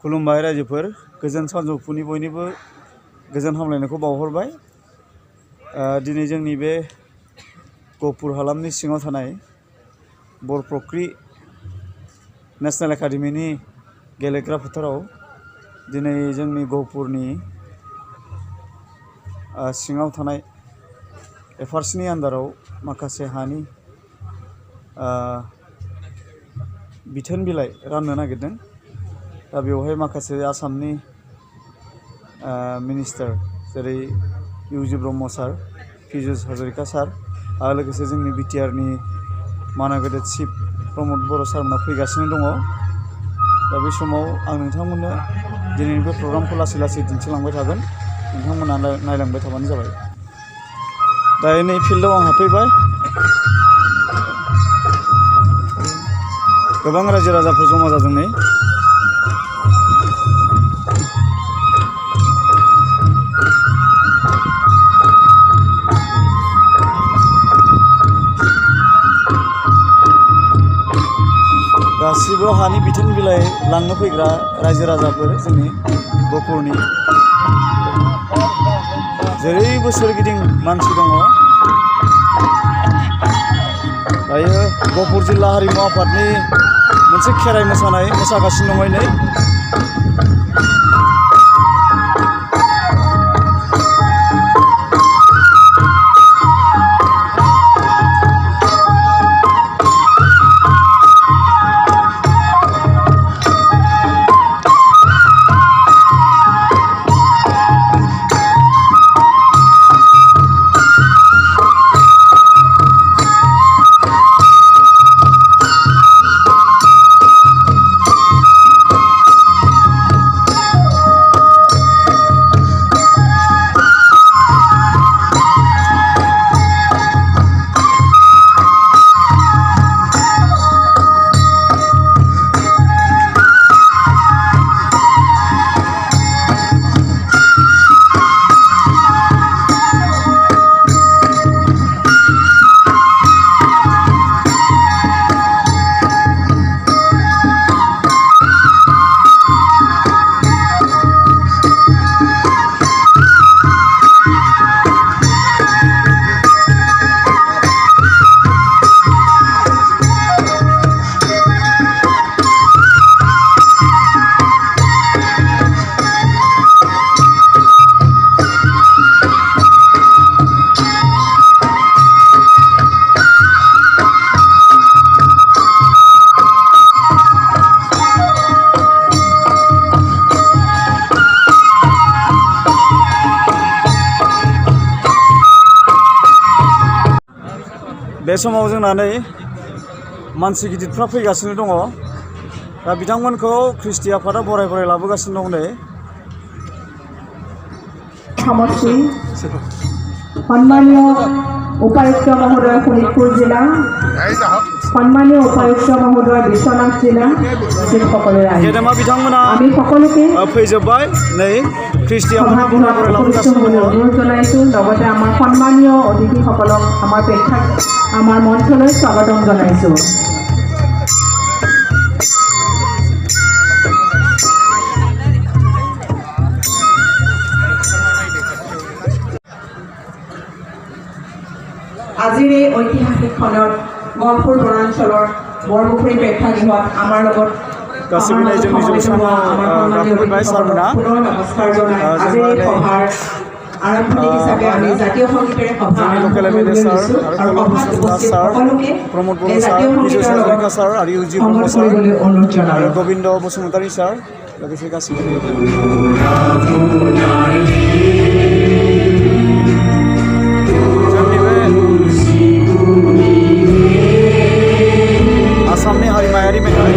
खुलुमबाय रायजोफोर गोजोन सानजौफुनि बयनिबो गोजोन हामलायनायखौ बावहरबाय। दिनै जोंनि बे गहपुर हालामनि सिङाव थानाय बरफुख्रि नेशनेल एकाडेमीनि गेलेग्रा फोथाराव दिनै जोंनि गहपुरनि सिङाव थानाय एफआरसिनि आन्दाराव माखासे हानि बिथोन बिलाइ राननो नागिरदों। दा बेवहाय माखासे आसामनि मिनिस्टार जेरै इउजि ब्रह्म सार, पीयूष हाजरिका सार आरो लोगोसे जोंनि बिटिआरनि मानागेदेर चिफ प्रमद बर' सारमोना फैगासिनो दङ। दा बे समाव आं नोंथांमोननो दिनैनि बे प्रग्रामखौ लासै लासै दिन्थिलांबाय थागोन, नोंथांमोना नायलांबाय थाबानो जाबाय। दायो नै फिल्डआव आं हाबफैबाय। गोबां रायजो राजाफोर जमा जादों नै। गासिबो हानि बिथोन बिलाइ लांनो फैग्रा रायजो राजाफोर जोंनि गहपुरनि जेरैबो सोरगिदिं मानसि दङ। दायो गहपुर जिल्ला हारिमु आफादनि मोनसे खेराइ मोसानाय मोसागासिनो दङ नै। बे समाव जोंना नै मानसि गिदिरफ्रा फैगासिनो दङ। दा बिथांमोनखौ ख्रिस्टि आफादा बराय बराय लाबोगासिनो दं नै। सम्मानीय उपायुक्त महोदय शोणितपुर जिला, सम्मानीय उपायुक्त महोदय विश्वनाथ जिला, गेदेमा बिथांमोना फैजोब्बाय नै। ख्रिस्टि आफादा बराय बराय लाबोगासिनो दङ। अनुरोध जनाइছো লগতে আমাৰ सम्माনীয় অতিথিসকলক আমাৰ মঞ্চলৈ স্বাগতম জনাইছো। আজিৰ এই ঐতিহাসিক ক্ষণত গহপুৰ বনাঞ্চলৰ বৰপুখুৰী প্ৰেক্ষাগৃহত আমাৰ লগত নমস্কাৰ জনাই আজিৰ এই সভাৰ আৰম্ভণি হিচাপে আমি জাতীয় সংগীতেৰে সভা আৰম্ভ কৰিবলৈ লৈছোঁ আৰু সভাত উপস্থিত সকলোকে এই জাতীয় সংগীতৰ লগত সংগত কৰিবলৈ অনুৰোধ জনালোঁ। গোবিন্দ বসুমতাৰী ছাৰ लोगोसे गासिबो आसामनि हारिमायारि मेथाइ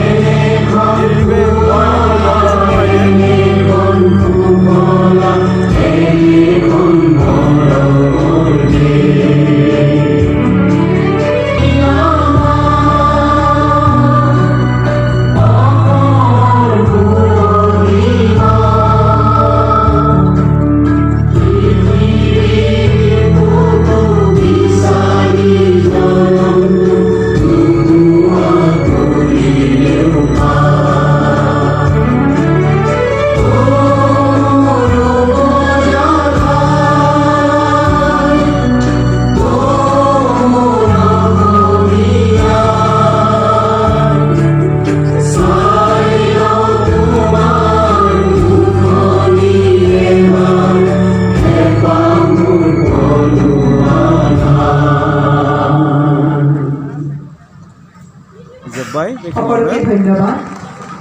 ধন্যবাদ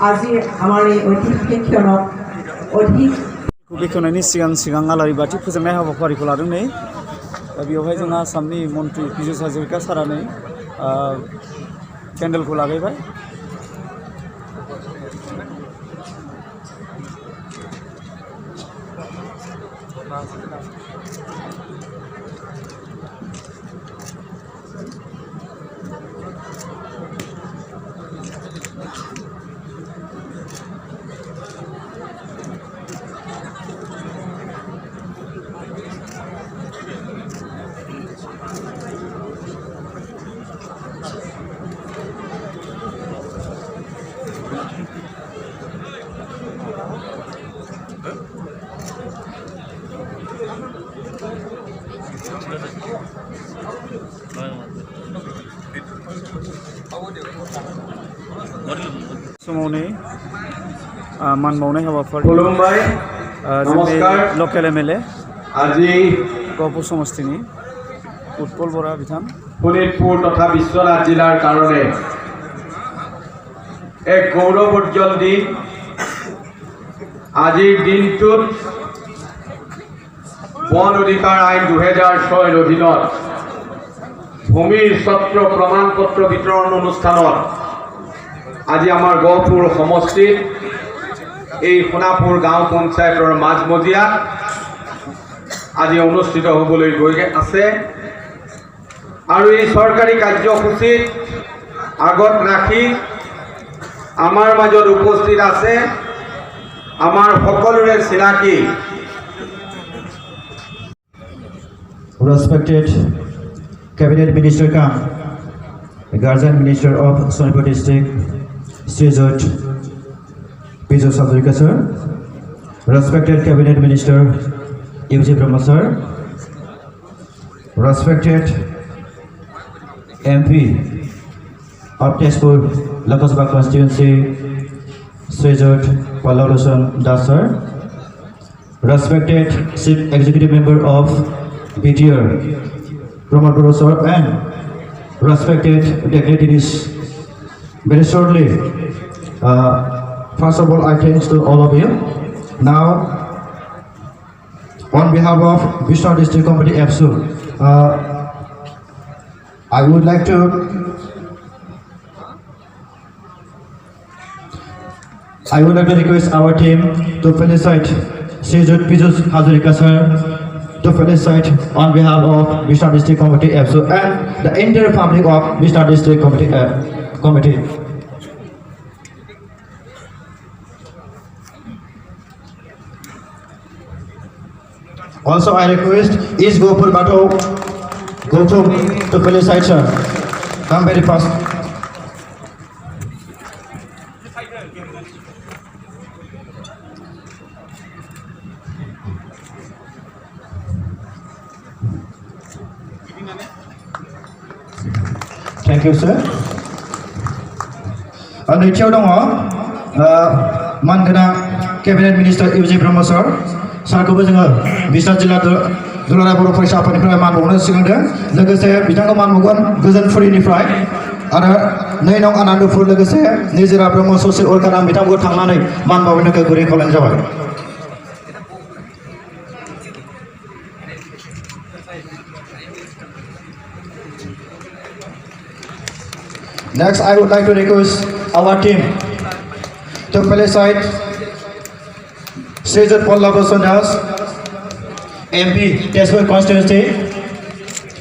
আজি আমাৰ এই ঐতিহাসিক ক্ষণক অধিক बेखेवनायनि सिगां आलारि बाथि फोजोंनाय हाबाफारिखौ लादों नै दा बेवहाय जोंहा आसामनि मन्त्रि पीयूष हाजरिका सारा नै केन्डेलखौ लागायबाय समाव नै मान बावनाय हाबाफारि खुलुमबाय नमस्कार लकेल एमएलए আজি गहपुर समष्टिनि उत्पल बरा बिथां শোণিতপুৰ তথা বিশ্বনাথ জিলাৰ কাৰণে এক গৌৰৱোজ্জ্বল দিন আজিৰ দিনটোত বন অধিকাৰ আইন 2006 অধীনত ভূমিৰ স্বত্ব প্ৰমাণপত্ৰ বিতৰণ অনুষ্ঠানত আজি আমাৰ গহপুৰ সমষ্টিত এই সোণাপুৰ গাঁও পঞ্চায়তৰ মাজমজিয়াত আজি অনুষ্ঠিত হ'বলৈ গৈ আছে আৰু এই চৰকাৰী কাৰ্যসূচীত আগত ৰাখি আমাৰ মাজত উপস্থিত আছে আমাৰ সকলোৰে চিনাকি Respected Cabinet Minister Kam, Guardian Minister of Sonipur District, Srijot Piyush Hazarika sir, respected Cabinet Minister UG Brahma sir, respected MP of Tezpur Lok Sabha constituency, Srijot Pallav Das sir, respected Chief Executive Member of BTR Pramod Bora sir, and respected dignitaries. Very shortly, first of all, I thanks to all of you. Now, on behalf of Bishnoor District Committee APSU, I would like to request our team to felicitate Srijot Piyush Hazarika sir, to felicitate on behalf of Bishnoor District Committee APSU and the entire public of Bishnoor District Committee. Also, I request East Gopur Bato Gautam to felicitate sir. Come very fast. Thank you, sir. नैथियाव दङ मानगोनां cabinet minister UG ब्रह्म sir सारखौबो जोङो बिश्वनाथ जिल्ला दुलाराय बर' फरायसा आफादनिफ्राय मान बावनो सिगांदों लोगोसे बिथांखौ मान बावगोन गोजोनफुरिनिफ्राय आरो 2 नं आनन्दपुर लोगोसे निजोरा ब्रह्म ससियेल वर्कार आं बिथांखौ थांनानै मान बावनो थाखाय गुरै खावलायनाय जाबाय Next, I would like to request our team to felicitate Srijot Pallav Das, MP, Tezpur constituency.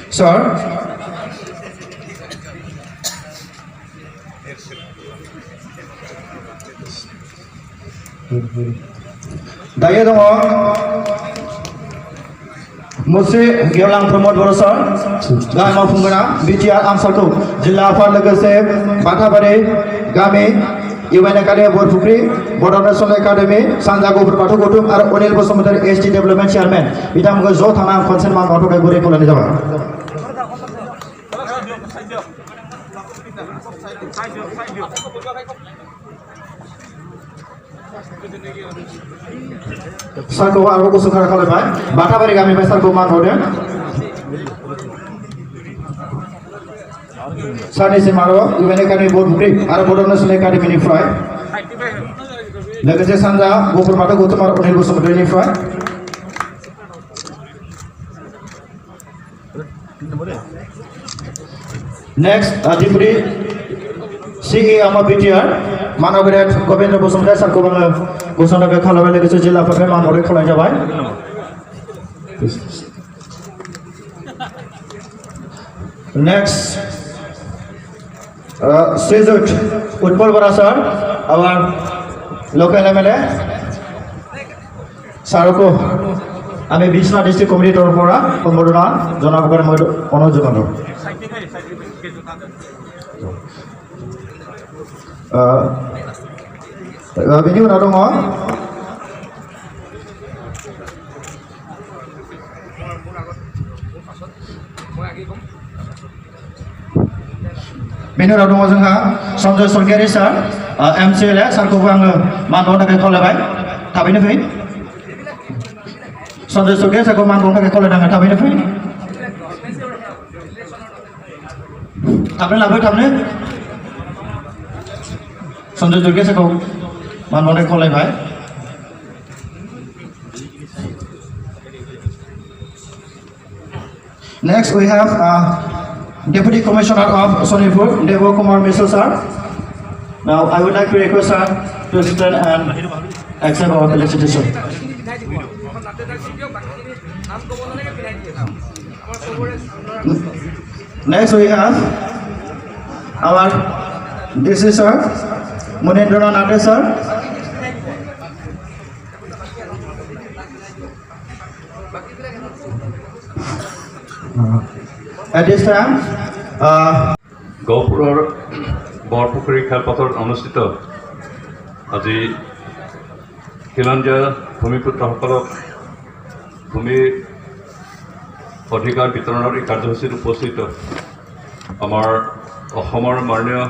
Sir. दायो दङ मुस्रि गेवलां प्रमोद बर' सार गाहाय मावफुंगोना बिटिआर आनसोलखौ जिल्ला आफाद लोगोसे बाथाबारि गामि इउएन एकाडेमि बरफुख्रि बड' नेशनेल एकाडेमि सानजा गफुर बाथौ गौतम आरो Anil Basumatary ST development chairman बिथांमोनखौ ज' थांना कनसेन्ट मान बावनो थाखाय गुरै खावलायनाय जाबाय सारखौ आरो गसंथानाय खालामबाय बाथाबारि गामिनिफ्राय सारखौ मान बावदों सानैसिम आरो इउएन एकाडेमि बरफुख्रि आरो बड' नेसनेल एकाडेमिनिफ्राय लोगोसे सानजा गफुर बाथौ गौतम आरो अनिल बसुमतारिनिफ्राय नेक्स्ट दिपुटी सिए आमा बिटिआर मानबरेट गबिन्द्र बसुमतारि सारखौ आङो गसंथाखौ खालामबाय लोगोसे जिल्लाफोरनिफ्राय मान हरै खावलायनाय जाबाय नेक्स्ट श्रीजुत उत्पल बरा सर आवर लोकल एमएलए सारको আমি বিশ্বনাথ ডিস্ট্রিক্ট কমিটিৰ তৰফৰ পৰা সম্বৰ্ধনা জনাবৰ কাৰণে মই অনুৰোধ জনালোঁ बेनि उनाव दङ जोंहा सन्जय सरगियारि सार एमसिएलए सारखौबो आङो मान बावनो थाखाय खावलायबाय थाबैनो फै सन्जय सरगियारि सारखौ मान बावनो थाखाय खावलायनाङो थाबैनो फै थाबनो लाबो थाबनो सन्जय सरगियारि सारखौ मान बावनो थाखाय खावलायबाय Next we have Deputy Commissioner of Sonipur, Devo Kumar Misal sir. Now I would like to request sir to stand and accept our felicitation. Next we have our DC sir, Munindra Nate sir. At this time, গহপুৰৰ বৰপুখুৰী খেলপথাৰত অনুষ্ঠিত আজি খিলঞ্জীয়া ভূমিপুত্ৰসকলক ভূমি অধিকাৰ বিতৰণৰ এই কাৰ্যসূচীত উপস্থিত আমাৰ অসমৰ মাননীয়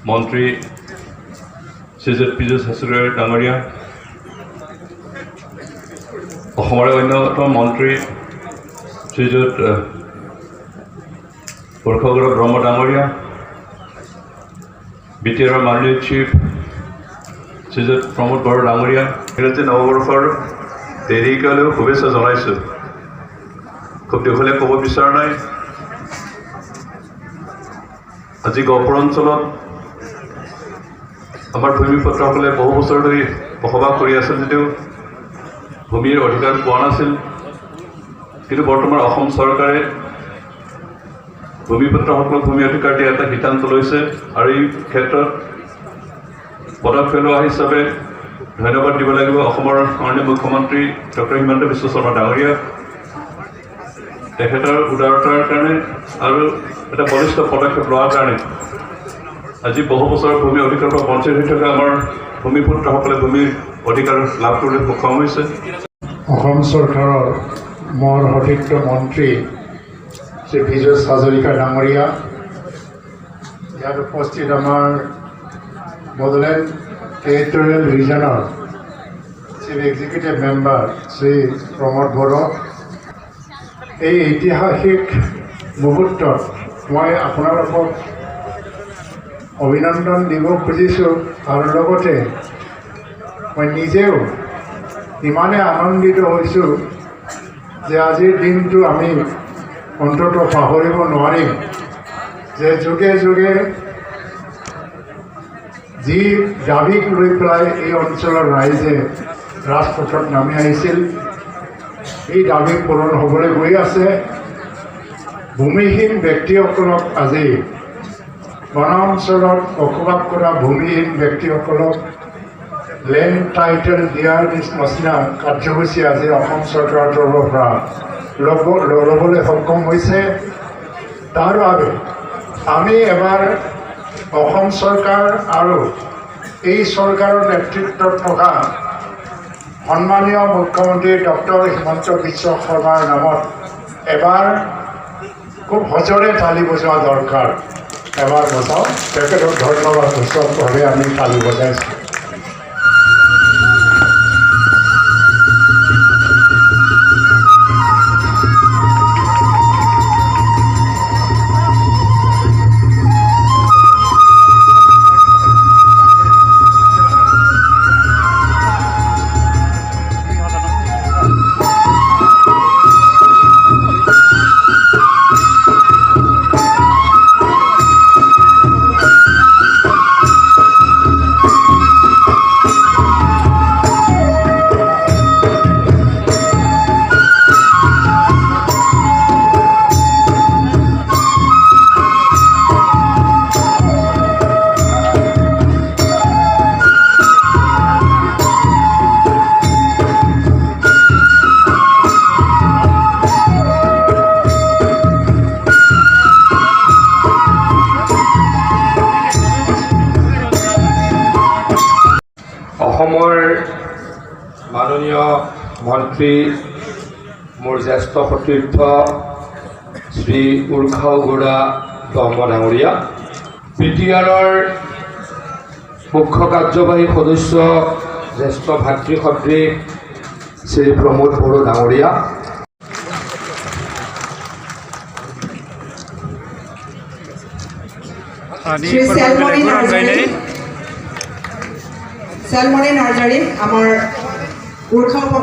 মন্ত্ৰী শ্ৰীযুত পীযুষ হাজৰিকা ডাঙৰীয়া, অসমৰে অন্যতম মন্ত্ৰী শ্ৰীযুত পুৰুষগৌৰৱ ব্ৰহ্ম ডাঙৰীয়া, বিটিআৰৰ মাননীয় চিফ শ্ৰীযুত প্ৰমোদ বড়ো ডাঙৰীয়া, ইংৰাজী নৱবৰ্ষৰ দেৰিকালৈও শুভেচ্ছা জনাইছোঁ। খুব দীঘলীয়া ক'ব বিচৰা নাই। আজি গহপুৰ অঞ্চলত আমাৰ ভূমিপুত্ৰসকলে বহু বছৰ ধৰি বসবাস কৰি আছিল যদিও ভূমিৰ অধিকাৰ পোৱা নাছিল, কিন্তু বৰ্তমান অসম চৰকাৰে ভূমিপুত্ৰসকলক ভূমি অধিকাৰ দিয়া এটা সিদ্ধান্ত লৈছে আৰু এই ক্ষেত্ৰত পদক্ষেপ লোৱা হিচাপে ধন্যবাদ দিব লাগিব অসমৰ মাননীয় মুখ্যমন্ত্ৰী ডক্টৰ হিমন্ত বিশ্ব শৰ্মা ডাঙৰীয়া, তেখেতৰ উদাৰতাৰ কাৰণে আৰু এটা বলিষ্ঠ পদক্ষেপ লোৱাৰ কাৰণে আজি বহু বছৰ ভূমি অধিকাৰৰ পৰা বঞ্চিত হৈ থকা আমাৰ ভূমিপুত্ৰসকলে ভূমিৰ অধিকাৰ লাভ কৰিবলৈ সক্ষম হৈছে। অসম চৰকাৰৰ মোৰ সতীৰ্থ মন্ত্ৰী শ্ৰী পীযুষ হাজৰিকা ডাঙৰীয়া, ইয়াত উপস্থিত আমাৰ বড়োলেণ্ড টেৰিটৰিয়েল ৰিজনৰ chief executive member Shri Pramod Boro, এই ঐতিহাসিক মুহূৰ্তত মই আপোনালোকক অভিনন্দন দিব খুজিছোঁ আৰু লগতে মই নিজেও ইমানে আনন্দিত হৈছোঁ যে আজিৰ দিনটো আমি অন্ততঃ পাহৰিব নোৱাৰিম যে যুগে যুগে যি দাবীক লৈ পেলাই এই অঞ্চলৰ ৰাইজে ৰাজপথত নামি আহিছিল, এই দাবী পূৰণ হ'বলৈ গৈ আছে। ভূমিহীন ব্যক্তিসকলক আজি বনাঞ্চলত বসবাস কৰা ভূমিহীন ব্যক্তিসকলক লেণ্ড টাইটেল দিয়াৰ নিচিনা কাৰ্যসূচী আজি অসম চৰকাৰৰ তৰফৰ পৰা ল'বলৈ সক্ষম হৈছে। তাৰ বাবে আমি এবাৰ অসম চৰকাৰ আৰু এই চৰকাৰৰ নেতৃত্বত থকা সন্মানীয় মুখ্যমন্ত্ৰী ডক্টৰ হিমন্ত বিশ্ব শৰ্মাৰ নামত এবাৰ খুব সজোৰে তালি বজোৱা দৰকাৰ। এবাৰ বজাওঁ, তেখেতক ধন্যবাদ সূচকভাৱে আমি তালি বজাইছোঁ। অসমৰ মাননীয় মন্ত্ৰী মোৰ জ্যেষ্ঠ সতীৰ্থ শ্ৰী উৰ্খাও গৌৰা ব্ৰহ্ম ডাঙৰীয়া, বিটিআৰৰ মুখ্য কাৰ্যবাহী সদস্য জ্যেষ্ঠ ভাতৃ সদৃশ শ্ৰী প্ৰমোদ বড়ো ডাঙৰীয়া, শ্ৰী চেলমণি নাৰ্জাৰী আমাৰ উৰ্খাও